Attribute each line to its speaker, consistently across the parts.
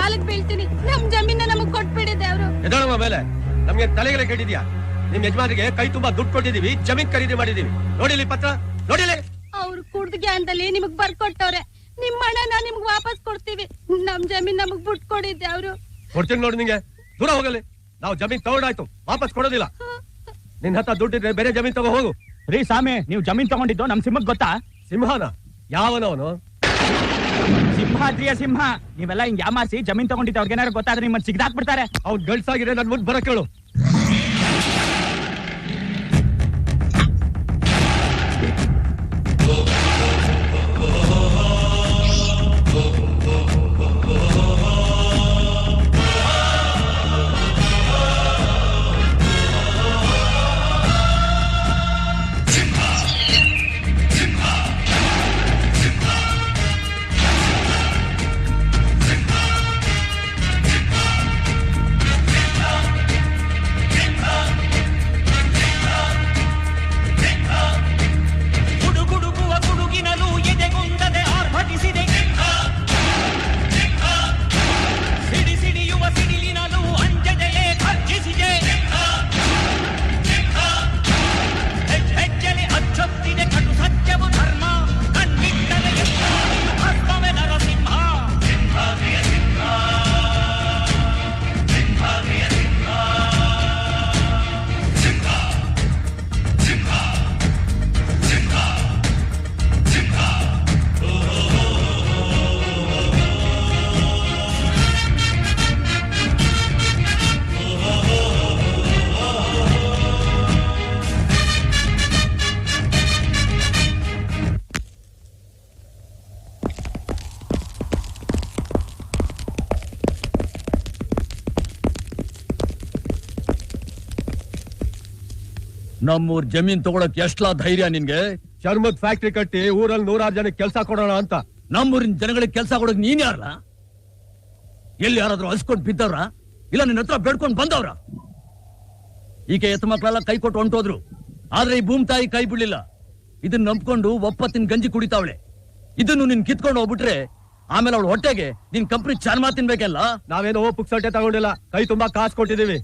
Speaker 1: ಕಾಲಕ್ ಬೀಳ್ತೀನಿ. ನಮ್ ಜಮೀನ ನಮಗ್ ಕೊಟ್ಬಿಡಿದೆ ಅವರು.
Speaker 2: ಎದಳಮ್ಮ ಮೇಲೆ ನಮ್ಗೆ ತಲೆಗೆಲೆ ಕೆಟ್ಟಿದ್ಯಾ? ನಿಮ್ ಯಜಮಾನಿಗೆ ಕೈ ತುಂಬಾ ದುಡ್ಡು ಕೊಟ್ಟಿದೀವಿ, ಜಮೀನ್ ಖರೀದಿ ಮಾಡಿದೀವಿ. ನೋಡಿಲಿ ಪತ್ರ, ನೋಡಿಲಿ.
Speaker 1: ಅವ್ರು ಕುಡ್ದ ಗ್ಯಾನ್ದಲ್ಲಿ ನಿಮಗ್ ಬರ್ಕೊಟ್ಟವ್ರೆ. ನಿಮ್ ಹಣನ ನಿಮ್ಗ್ ವಾಪಸ್ ಕೊಡ್ತೀವಿ. ನಮ್ ಜಮೀನ್ ನಮಗ್ ಬಿಟ್ಕೊಡಿದ್ದೆ ಅವರು.
Speaker 2: ಕೊಡ್ತೀನಿ ನೋಡಿ ನಿಂಗೆ, ದೂರ ಹೋಗಲಿ. ನಾವು ಜಮೀನ್ ತಗೊಂಡಾಯ್ತು, ವಾಪಸ್ ಕೊಡೋದಿಲ್ಲ. ನಿನ್ ಹತ್ರ ದುಡ್ಡಿದ್ರೆ ಬೇರೆ ಜಮೀನ್ ತಗೋ ಹೋಗು.
Speaker 3: ರೀ ಸ್ವಾಮಿ, ನೀವು ಜಮೀನ್ ತಗೊಂಡಿದ್ದು ನಮ್ ಸಿಂಹಕ್ ಗೊತ್ತಾ?
Speaker 2: ಸಿಂಹನ? ಯಾವನವನು?
Speaker 3: ಸಿಂಹಾದ್ರಿಯ ಸಿಂಹ. ನೀವೆಲ್ಲ ಹಿಂಗ್ ಯಾಮಾಸಿ ಜಮೀನ್ ತಗೊಂಡಿದ್ದು ಅವ್ರಿಗೆ ಏನಾರು ಗೊತ್ತಾದ್ರೆ ನಿಮ್ಮನ್ನ ಸಿಗ್ದಾಕ್ಬಿಡ್ತಾರೆ.
Speaker 2: ಅವ್ನ್ ಗಳ್ಸಾಗಿದೆ, ನನ್ ಮುಂದ್ ಬರಕ್ ಹೇಳು.
Speaker 4: ನಮ್ಮೂರ್ ಜಮೀನ್ ತಗೊಳಕ್ ಎಷ್ಟಲಾ ಧೈರ್ಯ ನಿನ್ಗೆ?
Speaker 2: ಚರ್ಮದ್ ಫ್ಯಾಕ್ಟ್ರಿ ಕಟ್ಟಿ ಊರಲ್ಲಿ 100 ಜನಕ್ಕೆ ಕೆಲಸ ಕೊಡೋಣ ಅಂತ.
Speaker 4: ನಮ್ಮೂರಿನ ಜನಗಳಿಗೆ ಕೆಲಸ ಕೊಡಕ್ ನೀನ್ ಯಾರಲ್ಲ? ಎಲ್ಲಿ ಯಾರಾದ್ರೂ ಹಸ್ಕೊಂಡ್ ಬಿದ್ದವ್ರ? ಇಲ್ಲ ನಿನ್ನ ಹತ್ರ ಬೇಡ್ಕೊಂಡ್ ಬಂದವ್ರ? ಈಕೆ ಎತ್ತ ಮಕ್ಳೆಲ್ಲ ಕೈ ಕೊಟ್ಟು ಹೊಂಟೋದ್ರು, ಆದ್ರೆ ಈ ಭೂಮಿ ತಾಯಿ ಕೈ ಬಿಡ್ಲಿಲ್ಲ. ಇದನ್ನ ನಂಬ್ಕೊಂಡು ಒಪ್ಪತ್ತಿನ ಗಂಜಿ ಕುಡಿತಾವಳೆ. ಇದನ್ನು ನಿನ್ ಕಿತ್ಕೊಂಡು ಹೋಗ್ಬಿಟ್ರೆ ಆಮೇಲೆ ಅವಳು ಹೊಟ್ಟೆಗೆ ನಿನ್ ಕಂಪ್ನಿ ಚಾರ್ಮಾ ತಿನ್ಬೇಕಲ್ಲ.
Speaker 2: ನಾವೇನೋ ಪುಕ್ಸಟ್ಟೆ ತಗೊಂಡಿಲ್ಲ, ಕೈ ತುಂಬಾ ಕಾಸು ಕೊಟ್ಟಿದೀವಿ.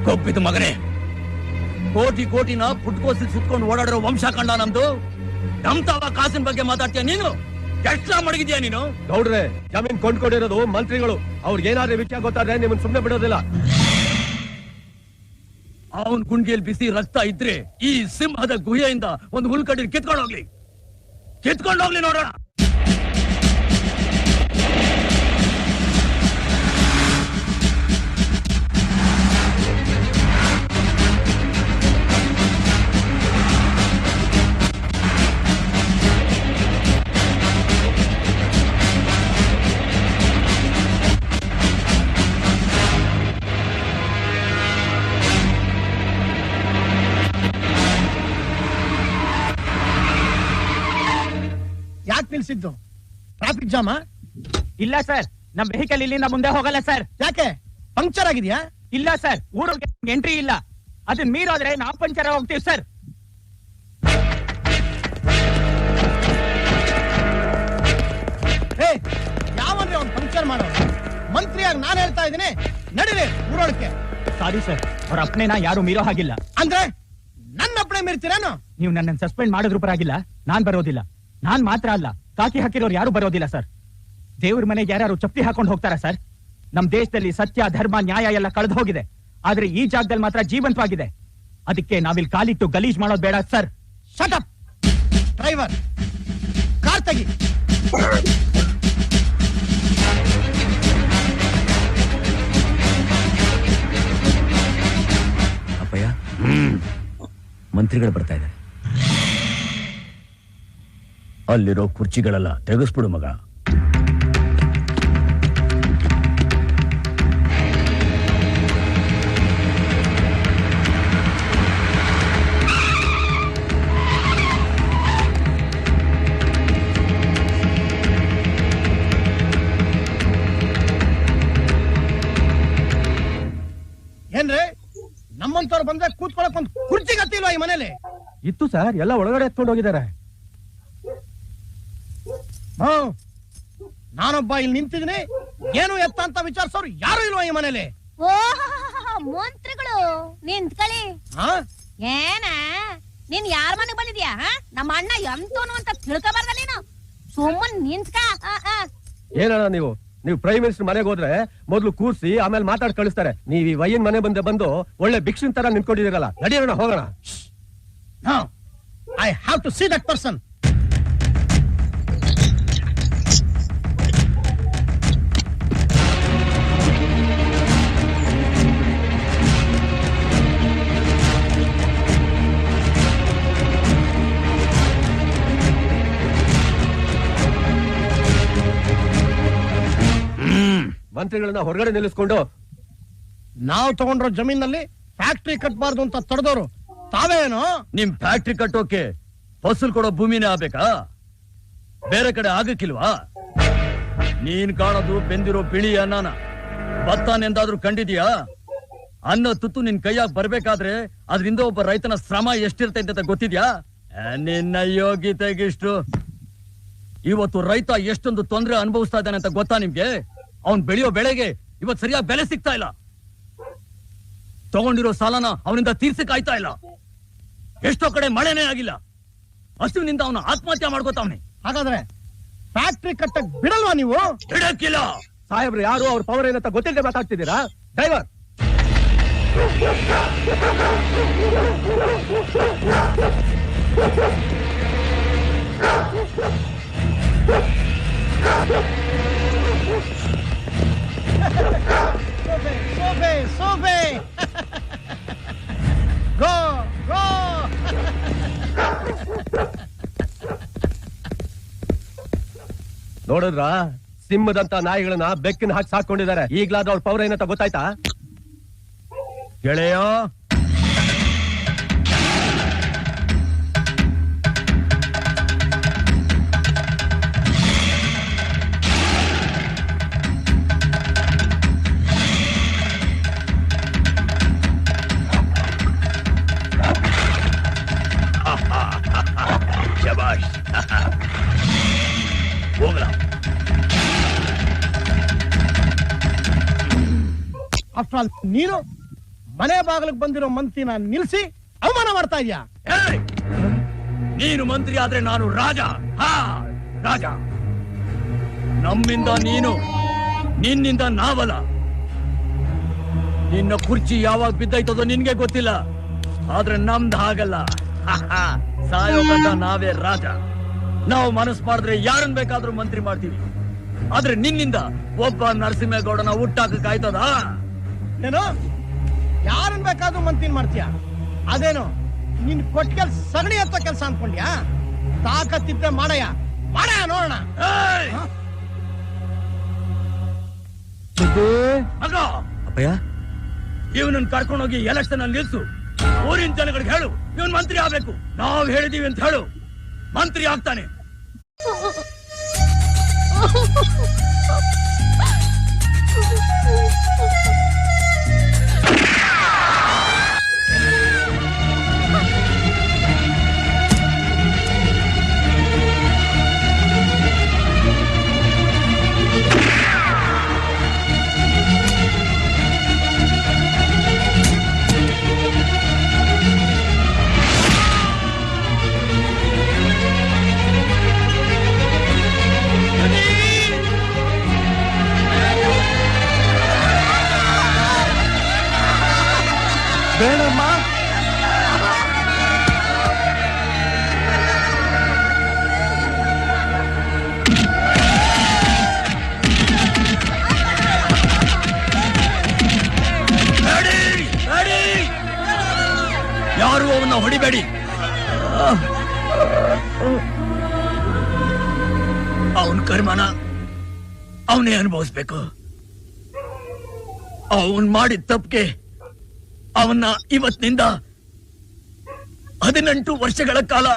Speaker 4: ಕೊಪ್ಪಿದ ಮಗನೇ, ಕೋಟಿ ಕೋಟಿನ ಪುಟ್ಕೋಸಿ ಸುತ್ಕೊಂಡು ಓಡಾಡಿರೋ ವಂಶ ಕಂಡ ನಮ್ದು. ನಮ್ತಾವ ಕಾಸಿನ ಬಗ್ಗೆ ಮಾತಾಡ್ತೀಯ ನೀನು? ಎಷ್ಟಾ ಮಡಗಿದ್ಯಾ ನೀನು?
Speaker 2: ಗೌಡ್ರೆ, ಜಮೀನ್ ಕೊಂಡ್ಕೊಂಡಿರೋದು ಮಂತ್ರಿಗಳು. ಅವ್ರಿಗೆ ಏನಾದ್ರೂ ವಿಷಯ ಗೊತ್ತಾದ್ರೆ ನಿಮ್ಮನ್ ಸುಮ್ನೆ ಬಿಡೋದಿಲ್ಲ.
Speaker 4: ಅವನ್ ಗುಂಡಿಯಲ್ಲಿ ಬಿಸಿ ರಕ್ತ ಇದ್ರೆ ಈ ಸಿಂಹದ ಗುಹೆಯಿಂದ ಒಂದು ಹುಲ್ಕಡ್ಡಿ ಕಿತ್ಕೊಂಡೋಗ್ಲಿ ನೋಡೋಣ.
Speaker 5: ಯಾಕೆ ನಿಲ್ಸಿದ್ದು? ಟ್ರಾಫಿಕ್ ಜಾಮಾ?
Speaker 3: ಇಲ್ಲ ಸರ್, ನಮ್ ವೆಹಿಕಲ್ ಇಲ್ಲಿಂದ ಮುಂದೆ ಹೋಗಲ್ಲ ಸರ್.
Speaker 5: ಯಾಕೆ? ಪಂಕ್ಚರ್ ಆಗಿದ್ಯಾ?
Speaker 3: ಇಲ್ಲ ಸರ್, ಊರಿಗೆ ಎಂಟ್ರಿ ಇಲ್ಲ. ಅದನ್ನ ಮೀರೋದ್ರೆ ನಾವು ಪಂಚರ್ ಹೋಗ್ತೀವಿ ಸರ್.
Speaker 5: ಯಾವನ್ರಿ ಅವ್ನು ಪಂಕ್ಚರ್ ಮಾಡೋ? ಮಂತ್ರಿಯಾಗಿ ನಾನು ಹೇಳ್ತಾ ಇದ್ದೀನಿ, ನಡೀರಿ ಊರೊಳಕ್ಕೆ.
Speaker 3: ಸಾರಿ ಸರ್, ಅವ್ರ ಅಪ್ಪಣೆನ ಯಾರು ಮೀರೋ ಹಾಗಿಲ್ಲ.
Speaker 5: ಅಂದ್ರೆ ನನ್ನ ಅಪ್ಪಣೆ ಮೀರ್ತೀರೇನು?
Speaker 3: ನೀವು ನನ್ನನ್ನು ಸಸ್ಪೆಂಡ್ ಮಾಡಿದ್ರು ಪರವಾಗಿಲ್ಲ, ನಾನ್ ಬರೋದಿಲ್ಲ. ನಾನ್ ಮಾತ್ರ ಅಲ್ಲ, ಕಾಕಿ ಹಾಕಿರೋರು ಯಾರು ಬರೋದಿಲ್ಲ ಸರ್. ದೇವ್ರ ಮನೆಗೆ ಯಾರು ಚಪ್ಪಿ ಹಾಕೊಂಡು ಹೋಗ್ತಾರ ಸರ್? ನಮ್ ದೇಶದಲ್ಲಿ ಸತ್ಯ, ಧರ್ಮ, ನ್ಯಾಯ ಎಲ್ಲ ಕಳೆದು ಹೋಗಿದೆ. ಆದ್ರೆ ಈ ಜಾಗದಲ್ಲಿ ಮಾತ್ರ ಜೀವಂತವಾಗಿದೆ. ಅದಕ್ಕೆ ನಾವಿಲ್ಲಿ ಕಾಲಿಟ್ಟು ಗಲೀಜ್ ಮಾಡೋದು ಬೇಡ sir.
Speaker 5: Shut up driver, car ತೆಗಿ.
Speaker 4: ಅಪ್ಪಯ್ಯ, ಮಂತ್ರಿಗಳು ಬರ್ತಾ ಇದ್ದಾರೆ. ಅಲ್ಲಿರೋ ಕುರ್ಚಿಗಳೆಲ್ಲ ತೆಗೆಸ್ಬಿಡು ಮಗ.
Speaker 5: ಏನ್ರಿ, ನಮ್ಮಂತವ್ರು ಬಂದ್ರೆ ಕೂತ್ಕೊಳಕ್ ಒಂದು ಕುರ್ಚಿ ಗತ್ತಿಲ್ವಾ ಈ ಮನೇಲಿ?
Speaker 2: ಇತ್ತು ಸರ್, ಎಲ್ಲ ಒಳಗಡೆ ಎತ್ಕೊಂಡು ಹೋಗಿದ್ದಾರೆ.
Speaker 5: ನಾನೊಬ್ಬ ಇಲ್ಲಿ ನಿಂತಿದ್ದೀನಿ, ಏನು ಎತ್ತ ಅಂತ ವಿಚಾರಿಸೋರು ಯಾರು ಇಲ್ವಾ ಈ ಮನೇಲಿ?
Speaker 6: ಓ ಮಂತ್ರಿಗಳು ನಿಂತ್ಕೊಳ್ಳಿ.
Speaker 5: ಹಾ
Speaker 6: ಏನ ನೀನ್ ಯಾರ ಮನೆಗ್ ಬಂದಿದ್ಯಾ? ನಮ್ಮ ಅಣ್ಣ ಎಂತೋನು ಅಂತ ತಿಳ್ಕೊಬಾರ್ದ ನೀನು. ಸುಮ್ಮನ್ ನಿಂತ್ಕ.
Speaker 2: ಏನಣ್ಣ ನೀವು ಪ್ರೈಮ್ ಮಿನಿಸ್ಟರ್ ಮನೆಗೆ ಹೋದ್ರೆ ಮೊದ್ಲು ಕೂರ್ಸಿ ಆಮೇಲೆ ಮಾತಾಡ್ ಕಳಿಸ್ತಾರೆ. ನೀವ್ ಈ ವಯ್ಯನ್ ಮನೆ ಬಂದು ಒಳ್ಳೆ ಭಿಕ್ಷುನ್ ತರ ನಿಂತ್ಕೊಂಡಿದ್ದೀರಲ್ಲ. ನಡಿಯೋಣ, ಹೋಗೋಣ.
Speaker 5: No, I have to see that person.
Speaker 2: ಮಂತ್ರಿಗಳನ್ನ ಹೊರಗಡೆ ನಿಲ್ಲಿಸ್ಕೊಂಡು
Speaker 5: ನಾವು ತಗೊಂಡ್ರೋ ಜಮೀನಲ್ಲಿ ಫ್ಯಾಕ್ಟ್ರಿ ಕಟ್ಬಾರ್ದು ಅಂತ ತಡೆದವರು ತಾವೇನು?
Speaker 4: ನಿಮ್ ಫ್ಯಾಕ್ಟ್ರಿ ಕಟ್ಟೋಕೆ ಫಸಲ್ ಕೊಡೋ ಭೂಮಿನೇ ಆಗ್ಬೇಕಾ? ಬೇರೆ ಕಡೆ ಆಗಕ್ಕಿಲ್ವಾ? ನೀನ್ ಕಾಣೋದು ಬೆಂದಿರೋ ಬಿಳಿ ಅನ್ನನ. ಭತ್ತನೆಂದಾದ್ರೂ ಕಂಡಿದ್ಯಾ? ಅನ್ನ ತುತ್ತು ನಿನ್ ಕೈಯಾಗ ಬರ್ಬೇಕಾದ್ರೆ ಅದ್ರಿಂದ ಒಬ್ಬ ರೈತನ ಶ್ರಮ ಎಷ್ಟಿರ್ತೈತೆ ಅಂತ ಗೊತ್ತಿದ್ಯಾ? ನಿನ್ನ ಯೋಗ್ಯತೆಗಿಷ್ಟು. ಇವತ್ತು ರೈತ ಎಷ್ಟೊಂದು ತೊಂದರೆ ಅನುಭವಿಸ್ತಾ ಇದ್ದಾನೆ ಅಂತ ಗೊತ್ತಾ ನಿಮ್ಗೆ? ಅವ್ನ್ ಬೆಳೆಯೋ ಬೆಳೆಗೆ ಇವತ್ ಸರಿಯಾಗಿ ಬೆಲೆ ಸಿಗ್ತಾ ಇಲ್ಲ. ತಗೊಂಡಿರೋ ಸಾಲನ ಅವನಿಂದ ತೀರ್ಸಕ್ ಆಯ್ತಾ ಇಲ್ಲ. ಎಷ್ಟೋ ಕಡೆ ಮಳೆನೇ ಆಗಿಲ್ಲ. ಹಸುವಿನಿಂದ ಅವನು ಆತ್ಮಹತ್ಯೆ ಮಾಡ್ಕೋತಾವ್ನೆ.
Speaker 5: ಹಾಗಾದ್ರೆ ಫ್ಯಾಕ್ಟ್ರಿ ಕಟ್ಟಕ್ ಬಿಡಲ್ವಾ ನೀವು?
Speaker 4: ಬಿಡಕ್ಕಿಲ್ಲ.
Speaker 2: ಸಾಹೇಬ್ರು ಯಾರು, ಅವ್ರ ಪವರ್ ಏನಂತ ಗೊತ್ತಿಲ್ಲದೆ ಮಾತಾಡ್ತಿದ್ದೀರಾ? ಡ್ರೈವರ್,
Speaker 5: ಸೋಫೆ ಸೋಫೆ ಗೋ ಗೋ.
Speaker 2: ನೋಡಿದ್ರ ಸಿಂಹದಂತ ನಾಯಿಗಳನ್ನ ಬೆಕ್ಕಿನ ಹಾಕಿ ಸಾಕೊಂಡಿದ್ದಾರೆ. ಈಗ್ಲಾದ್ರೂ ಅವ್ರ ಪವರ್ ಏನಂತ ಗೊತ್ತಾಯ್ತಾ?
Speaker 4: ಗೆಳೆಯ, ಶಬಾಷ್. ಹೋಗ್ಲಾ.
Speaker 5: ಆಫ್ಟರ್ ಆಲ್ ನೀನು ಮನೆ ಬಾಗಿಲಿಗೆ ಬಂದಿರೋ ಮಂತ್ರಿನ ನಿಲ್ಸಿ ಅವಮಾನ ಮಾಡ್ತಾ ಇದೀಯಾ?
Speaker 4: ಏಯ್! ನೀನು ಮಂತ್ರಿ ಆದ್ರೆ ನಾನು ರಾಜ. ಹಾ, ರಾಜ. ನಮ್ಮಿಂದ ನೀನು, ನಿನ್ನಿಂದ ನಾವಲ್ಲ. ನಿನ್ನ ಕುರ್ಚಿ ಯಾವಾಗ ಬಿದ್ದೈತದೋ ನಿನ್ಗೆ ಗೊತ್ತಿಲ್ಲ. ಆದ್ರೆ ನಮ್ದು ಹಾಗಲ್ಲ. ಸಾಯೋ ಗಂಟ ನಾವೇ ರಾಜ. ನಾವು ಮನಸ್ಸು ಮಾಡಿದ್ರೆ ಯಾರನ್ ಬೇಕಾದ್ರೂ ಮಂತ್ರಿ ಮಾಡ್ತೀವಿ. ಆದ್ರೆ ನಿನ್ನಿಂದ ಒಬ್ಬ ನರಸಿಂಹೇಗೌಡನ ಹುಟ್ಟಾಕಕ್ ಆಯ್ತದ?
Speaker 5: ಏನು ಯಾರನ್ ಬೇಕಾದ್ರೂ ಮಂತ್ರಿ ಮಾಡ್ತೀಯ? ಅದೇನು ನಿನ್ ಕೊಟ್ಟಿಗೆ ಸಗಣಿ ಎತ್ತ ಕೆಲಸ ಅನ್ಕೊಂಡ್ಯಾ? ತಾಕತ್ತಿದ್ರೆ ಮಾಡಯ್ಯ, ಮಾಡಯ್ಯ ನೋಡೋಣ.
Speaker 4: ಮಗ, ಇವನನ್ನ ಕರ್ಕೊಂಡೋಗಿ ಎಲೆಕ್ಷನ್ ಅಲ್ಲಿ ನಿಲ್ಸು. ಊರಿನ ಜನಗಳಿಗೆ ಹೇಳು ಇವನ್ ಮಂತ್ರಿ ಆಗ್ಬೇಕು. ನಾವ್ ಹೇಳಿದೀವಿ ಅಂತ ಹೇಳು. ಮಂತ್ರಿ ಆಗ್ತಾನೆ.
Speaker 3: ಬೇಡಮ್ಮ.
Speaker 4: ಯಾರು ಅವನ್ನ ಹೊಡಿಬೇಡಿ. ಅವನ್ ಕರ್ಮನ ಅವನೇ ಅನುಭವಿಸ್ಬೇಕು. ಅವನ್ ಮಾಡಿದ ತಪ್ಪಿಗೆ ಅವನ್ನ ಇವತ್ತಿನಿಂದ 18 ವರ್ಷಗಳ ಕಾಲ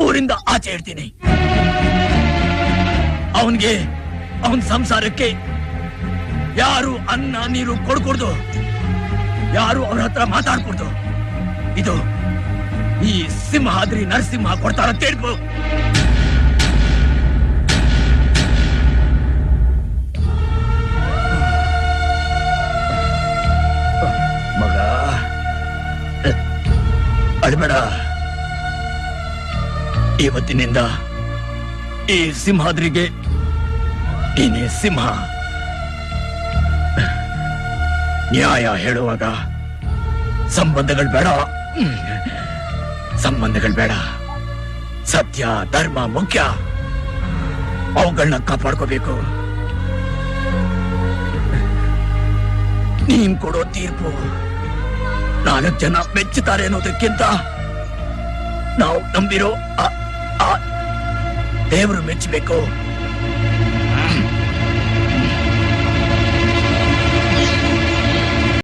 Speaker 4: ಊರಿಂದ ಆಚೆ ಇಡ್ತೀನಿ. ಅವನ್ಗೆ ಅವನ್ ಸಂಸಾರಕ್ಕೆ ಯಾರು ಅನ್ನ ನೀರು ಕೊಡ್ಕೊಡ್ದು, ಯಾರು ಅವ್ರ ಹತ್ರ ಮಾತಾಡ್ಕೊಡ್ದು. ಇದು ಈ ಸಿಂಹಾದ್ರಿ ನರಸಿಂಹ ಕೊಡ್ತಾರ ತೇಡ್ಕೊ. ಮಾಡಬೇಡ. ಇವತ್ತಿನಿಂದ ಈ ಸಿಂಹಾದ್ರಿಗೆ ನೀನೇ ಸಿಂಹ. ನ್ಯಾಯ ಹೇಳುವಾಗ ಸಂಬಂಧಗಳು ಬೇಡ, ಸಂಬಂಧಗಳು ಬೇಡ. ಸತ್ಯ ಧರ್ಮ ಮುಖ್ಯ, ಅವುಗಳನ್ನ ಕಾಪಾಡ್ಕೋಬೇಕು. ನೀನ್ ಕೊಡೋ ತೀರ್ಪು 4 ಜನ ಮೆಚ್ಚುತ್ತಾರೆ ಅನ್ನೋದಕ್ಕಿಂತ ನಾವು ನಂಬಿರೋ ದೇವರು ಮೆಚ್ಚಬೇಕು.